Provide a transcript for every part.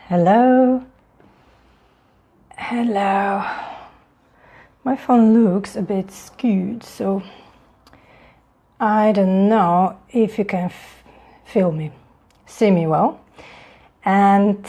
Hello. Hello. My phone looks a bit skewed, so I don't know if you can feel me, see me well. And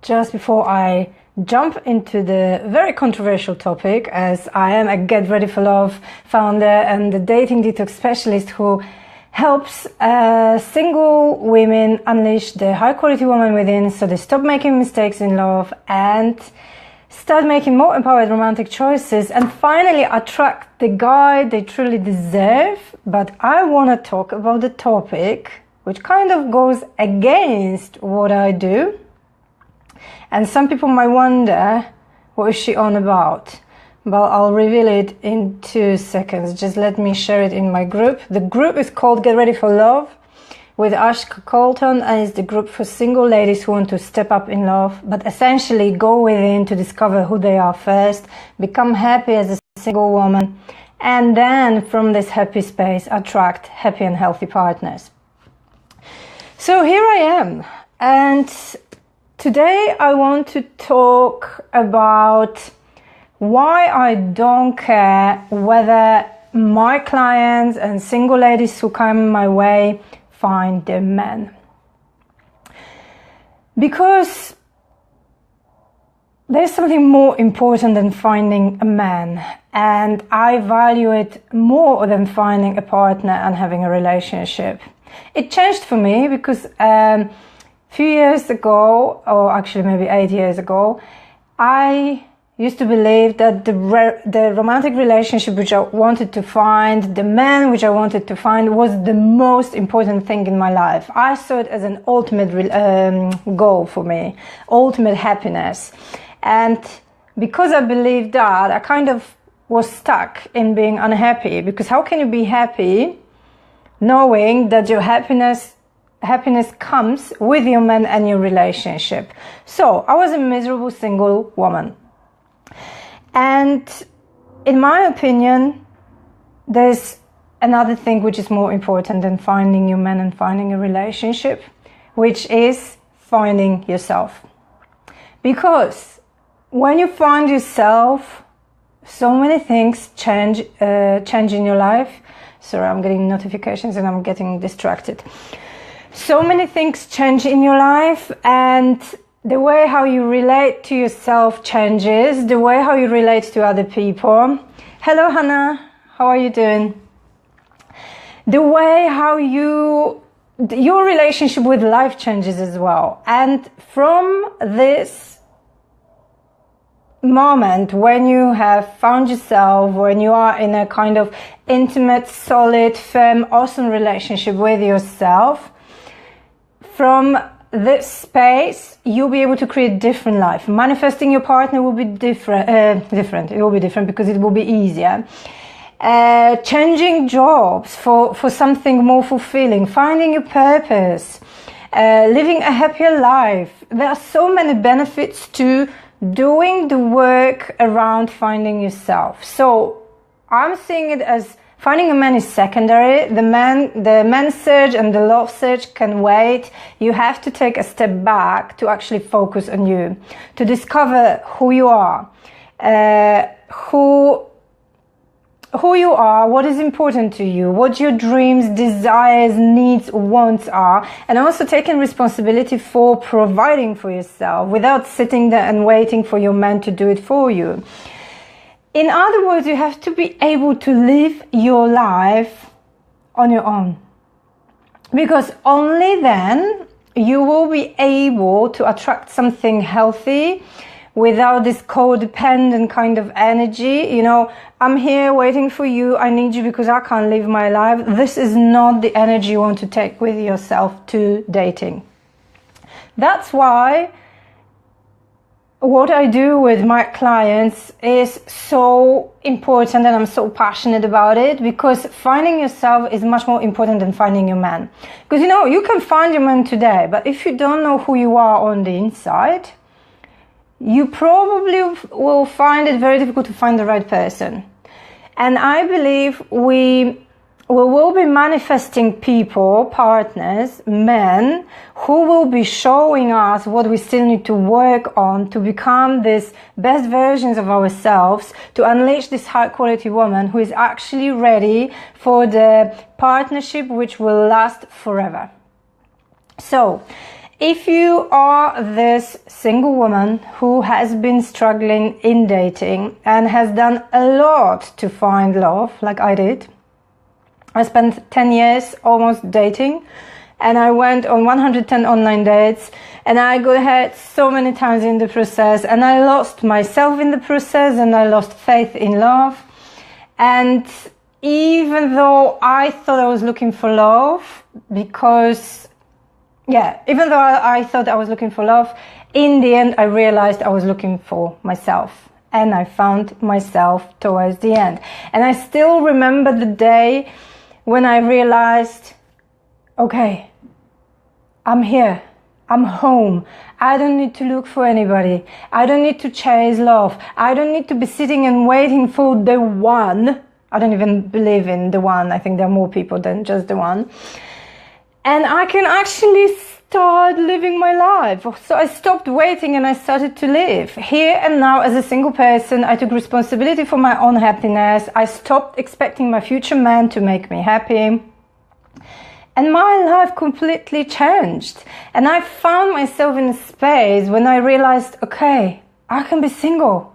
just before I jump into the very controversial topic, as I am a Get Ready for Love founder and the dating detox specialist who helps single women unleash the high quality woman within so they stop making mistakes in love and start making more empowered romantic choices and finally attract the guy they truly deserve. But I want to talk about the topic which kind of goes against what I do. And some people might wonder, what is she on about? Well, I'll reveal it in 2 seconds. Just let me share it in my group. The group is called Get Ready for Love with Ashka Colton, and it's the group for single ladies who want to step up in love, but essentially go within to discover who they are first, become happy as a single woman, and then from this happy space, attract happy and healthy partners. So here I am, and today I want to talk about why I don't care whether my clients and single ladies who come my way find their men. Because there's something more important than finding a man, and I value it more than finding a partner and having a relationship. It changed for me because a few years ago, or actually maybe 8 years ago, I used to believe that the romantic relationship which I wanted to find, the man which I wanted to find, was the most important thing in my life. I saw it as an ultimate goal for me, ultimate happiness. And because I believed that, I kind of was stuck in being unhappy, because how can you be happy knowing that your happiness comes with your man and your relationship? So I was a miserable single woman. And in my opinion, there's another thing which is more important than finding your man and finding a relationship, which is finding yourself. Because when you find yourself, so many things change in your life. Sorry, I'm getting notifications and I'm getting distracted. So many things change in your life, and the way how you relate to yourself changes, the way how you relate to other people. Hello, Hannah. How are you doing? The way how your relationship with life changes as well. And from this moment, when you have found yourself, when you are in a kind of intimate, solid, firm, awesome relationship with yourself, from this space, you'll be able to create different life. Manifesting your partner will be different. It will be different because it will be easier. Changing jobs for something more fulfilling. Finding your purpose. Living a happier life. There are so many benefits to doing the work around finding yourself. So I'm seeing it as finding a man is secondary. The man search and the love search can wait. You have to take a step back to actually focus on you, to discover who you are, who you are, what is important to you, what your dreams, desires, needs, wants are, and also taking responsibility for providing for yourself without sitting there and waiting for your man to do it for you. In other words, you have to be able to live your life on your own, because only then you will be able to attract something healthy without this codependent kind of energy. You know, I'm here waiting for you, I need you because I can't live my life. This is not the energy you want to take with yourself to dating. That's why what I do with my clients is so important, and I'm so passionate about it, because finding yourself is much more important than finding your man. Because, you know, you can find your man today, but if you don't know who you are on the inside, you probably will find it very difficult to find the right person. And I believe we we will be manifesting people, partners, men, who will be showing us what we still need to work on to become these best versions of ourselves, to unleash this high quality woman who is actually ready for the partnership which will last forever. So, if you are this single woman who has been struggling in dating and has done a lot to find love, like I did, I spent 10 years almost dating, and I went on 110 online dates, and I got hurt so many times in the process, and I lost myself in the process, and I lost faith in love. And even though I thought I was looking for love, even though I thought I was looking for love, in the end I realized I was looking for myself, and I found myself towards the end. And I still remember the day when I realized, okay, I'm here, I'm home, I don't need to look for anybody, I don't need to chase love, I don't need to be sitting and waiting for the one. I don't even believe in the one, I think there are more people than just the one. And I can actually start living my life. So I stopped waiting and I started to live. Here and now, as a single person, I took responsibility for my own happiness. I stopped expecting my future man to make me happy. And my life completely changed. And I found myself in a space when I realized, okay, I can be single.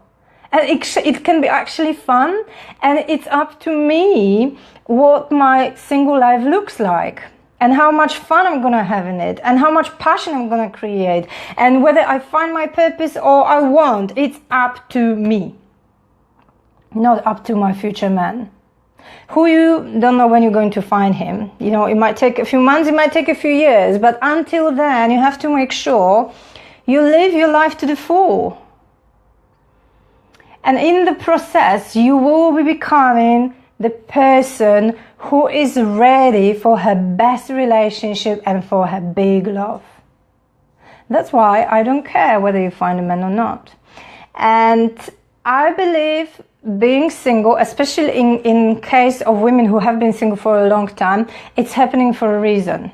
And it can be actually fun. And it's up to me what my single life looks like, and how much fun I'm going to have in it, and how much passion I'm going to create, and whether I find my purpose or I won't. It's up to me, not up to my future man, who you don't know when you're going to find him. You know, it might take a few months, it might take a few years, but until then, you have to make sure you live your life to the full. And in the process, you will be becoming the person who is ready for her best relationship and for her big love. That's why I don't care whether you find a man or not. And I believe being single, especially in case of women who have been single for a long time, it's happening for a reason.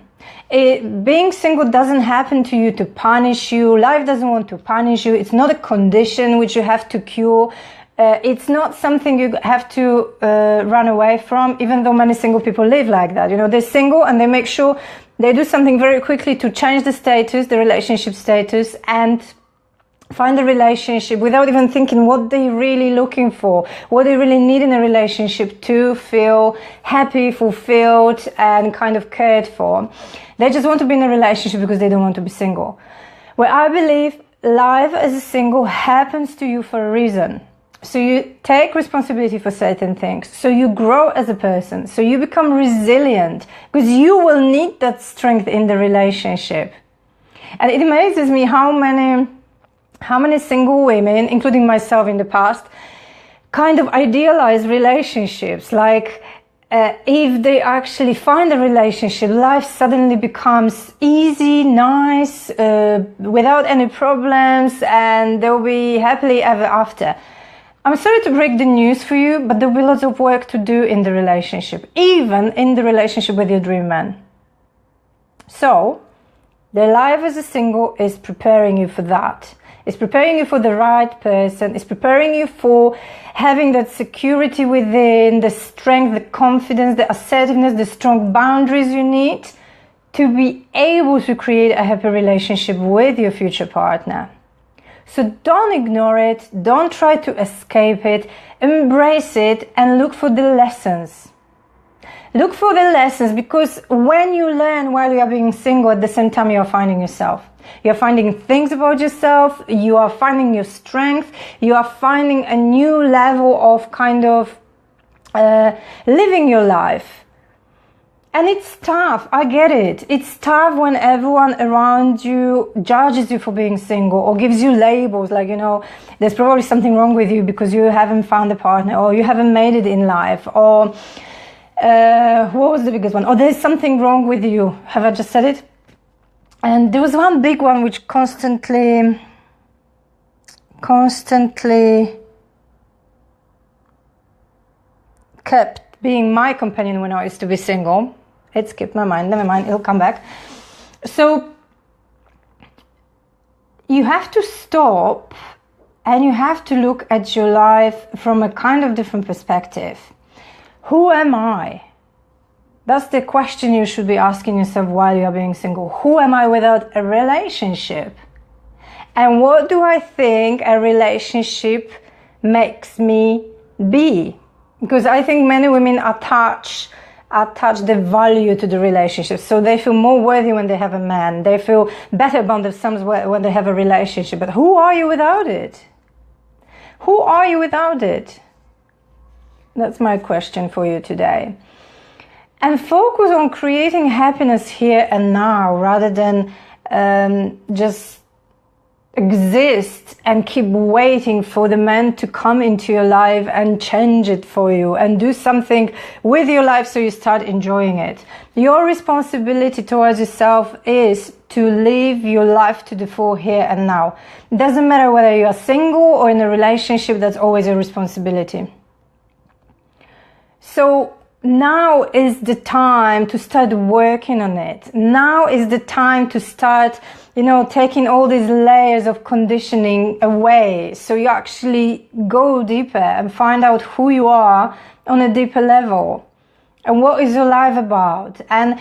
Being single doesn't happen to you to punish you. Life doesn't want to punish you. It's not a condition which you have to cure. It's not something you have to run away from, even though many single people live like that. You know, they're single and they make sure they do something very quickly to change the status, the relationship status, and find a relationship without even thinking what they're really looking for, what they really need in a relationship to feel happy, fulfilled, and kind of cared for. They just want to be in a relationship because they don't want to be single. Well, I believe life as a single happens to you for a reason. So you take responsibility for certain things. So you grow as a person. So you become resilient, because you will need that strength in the relationship. And it amazes me how many single women, including myself in the past, kind of idealize relationships. Like, if they actually find a relationship, life suddenly becomes easy, nice, without any problems, and they'll be happily ever after. I'm sorry to break the news for you, but there will be lots of work to do in the relationship, even in the relationship with your dream man. So, the life as a single is preparing you for that. It's preparing you for the right person. It's preparing you for having that security within, the strength, the confidence, the assertiveness, the strong boundaries you need to be able to create a happy relationship with your future partner. So don't ignore it, don't try to escape it, embrace it and look for the lessons. Look for the lessons, because when you learn while you are being single, at the same time you are finding yourself. You are finding things about yourself, you are finding your strength, you are finding a new level of kind of living your life. And it's tough, I get it. It's tough when everyone around you judges you for being single or gives you labels like, you know, there's probably something wrong with you because you haven't found a partner, or you haven't made it in life, or what was the biggest one? Or there's something wrong with you. Have I just said it? And there was one big one which constantly kept being my companion when I used to be single. It skipped my mind, never mind, it'll come back. So you have to stop and you have to look at your life from a kind of different perspective. Who am I? That's the question you should be asking yourself while you are being single. Who am I without a relationship? And what do I think a relationship makes me be? Because I think many women attach the value to the relationship. So they feel more worthy when they have a man. They feel better about themselves when they have a relationship. But who are you without it? Who are you without it? That's my question for you today. And focus on creating happiness here and now rather than just exist and keep waiting for the man to come into your life and change it for you and do something with your life so you start enjoying it. Your responsibility towards yourself is to live your life to the full here and now. It doesn't matter whether you are single or in a relationship, that's always a responsibility. So now is the time to start working on it. Now is the time to start, taking all these layers of conditioning away. So you actually go deeper and find out who you are on a deeper level. And what is your life about? And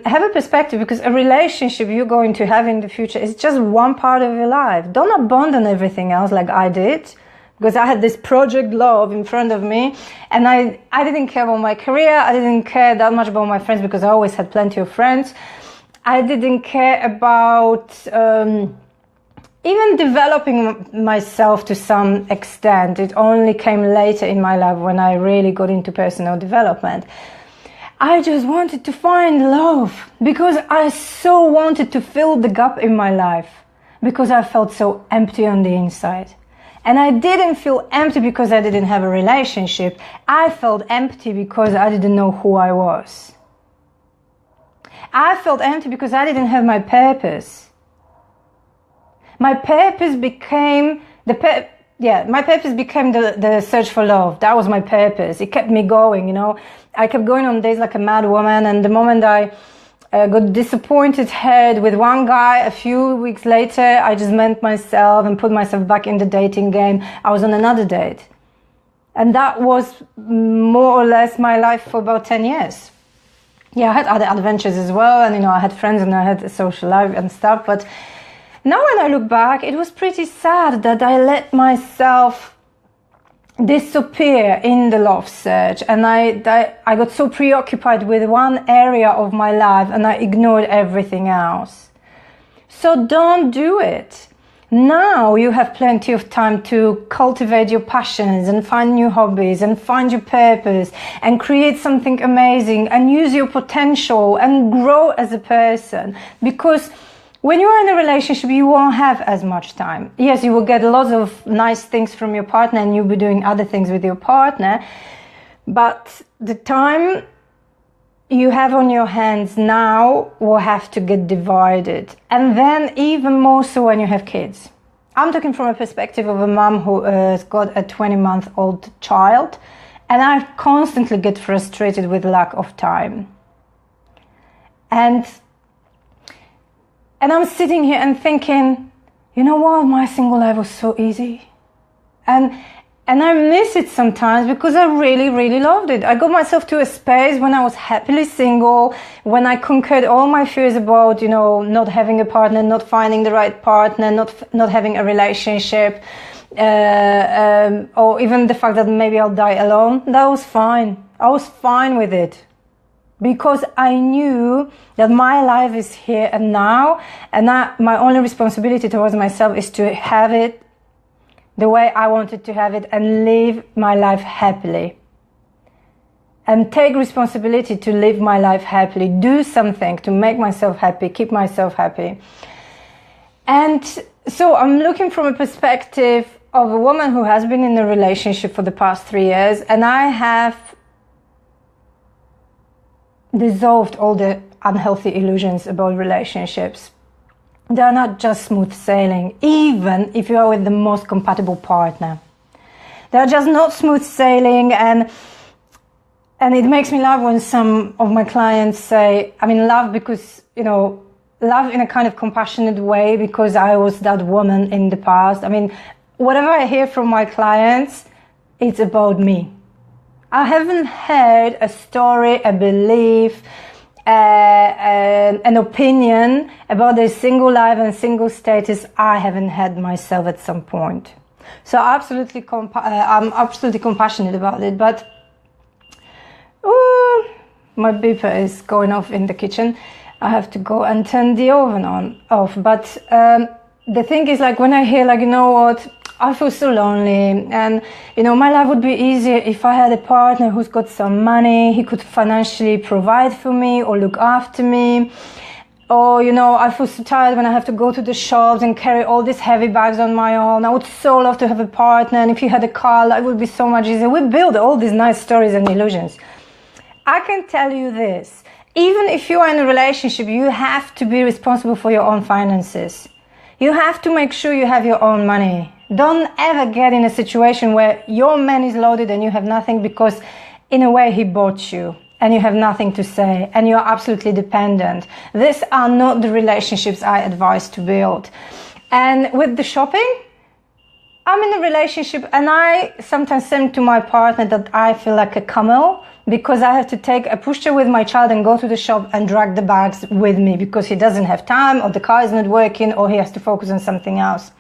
have a perspective, because a relationship you're going to have in the future is just one part of your life. Don't abandon everything else like I did. Because I had this project love in front of me and I didn't care about my career. I didn't care that much about my friends because I always had plenty of friends. I didn't care about even developing myself to some extent. It only came later in my life when I really got into personal development. I just wanted to find love because I so wanted to fill the gap in my life because I felt so empty on the inside. And I didn't feel empty because I didn't have a relationship. I felt empty because I didn't know who I was. I felt empty because I didn't have my purpose. My purpose became the search for love. That was my purpose. It kept me going, I kept going on days like a mad woman, and the moment I got disappointed head with one guy, a few weeks later I just met myself and put myself back in the dating game. I was on another date, and that was more or less my life for about 10 years. I had other adventures as well, and I had friends and I had a social life and stuff, but now when I look back, it was pretty sad that I let myself disappear in the love search, and I got so preoccupied with one area of my life and I ignored everything else. So don't do it. Now you have plenty of time to cultivate your passions and find new hobbies and find your purpose and create something amazing and use your potential and grow as a person, because when you are in a relationship, you won't have as much time. Yes, you will get lots of nice things from your partner and you'll be doing other things with your partner. But the time you have on your hands now will have to get divided. And then even more so when you have kids. I'm talking from a perspective of a mom who has got a 20-month-old child. And I constantly get frustrated with lack of time. And I'm sitting here and thinking, you know what, my single life was so easy. And I miss it sometimes because I really, really loved it. I got myself to a space when I was happily single, when I conquered all my fears about, not having a partner, not finding the right partner, not having a relationship, or even the fact that maybe I'll die alone. That was fine. I was fine with it. Because I knew that my life is here and now, and my only responsibility towards myself is to have it the way I wanted to have it and live my life happily. And take responsibility to live my life happily, do something to make myself happy, keep myself happy. And so I'm looking from a perspective of a woman who has been in a relationship for the past 3 years, and I have dissolved all the unhealthy illusions about relationships. They're not just smooth sailing, even if you are with the most compatible partner. They're just not smooth sailing, and And it makes me laugh when some of my clients say, I mean, love because, love in a kind of compassionate way because I was that woman in the past. I mean, whatever I hear from my clients, it's about me. I haven't heard a story, a belief, an opinion about a single life and single status I haven't had myself at some point. So I'm absolutely compassionate about it. But my beeper is going off in the kitchen. I have to go and turn the oven off. But the thing is, like, when I hear, like, you know what, I feel so lonely, and my life would be easier if I had a partner who's got some money, he could financially provide for me or look after me. Or, I feel so tired when I have to go to the shops and carry all these heavy bags on my own. I would so love to have a partner, and if he had a car, life would be so much easier. We build all these nice stories and illusions. I can tell you this, even if you are in a relationship, you have to be responsible for your own finances. You have to make sure you have your own money. Don't ever get in a situation where your man is loaded and you have nothing, because in a way he bought you and you have nothing to say and you're absolutely dependent. These are not the relationships I advise to build. And with the shopping, I'm in a relationship and I sometimes say to my partner that I feel like a camel, because I have to take a pushchair with my child and go to the shop and drag the bags with me because he doesn't have time, or the car is not working, or he has to focus on something else.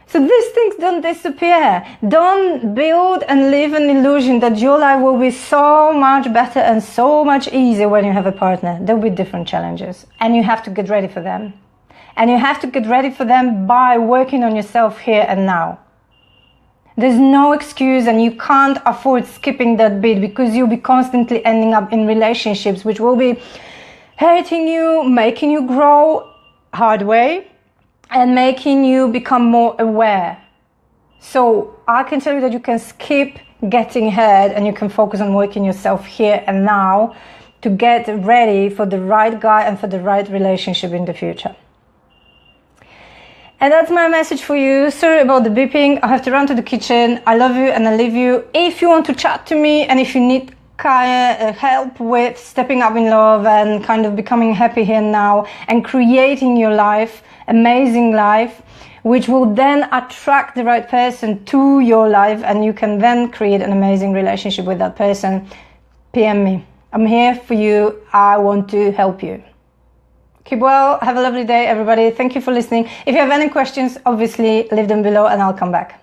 So these things don't disappear. Don't build and live an illusion that your life will be so much better and so much easier when you have a partner. There will be different challenges and you have to get ready for them. And you have to get ready for them by working on yourself here and now. There's no excuse, and you can't afford skipping that bit, because you'll be constantly ending up in relationships which will be hurting you, making you grow hard way, and making you become more aware. So I can tell you that you can skip getting hurt and you can focus on working yourself here and now to get ready for the right guy and for the right relationship in the future. And that's my message for you. Sorry about the beeping. I have to run to the kitchen. I love you and I leave you. If you want to chat to me and if you need help with stepping up in love and kind of becoming happy here and now and creating your life, amazing life, which will then attract the right person to your life, and you can then create an amazing relationship with that person, PM me. I'm here for you. I want to help you. Keep well. Have a lovely day, everybody. Thank you for listening. If you have any questions, obviously leave them below and I'll come back.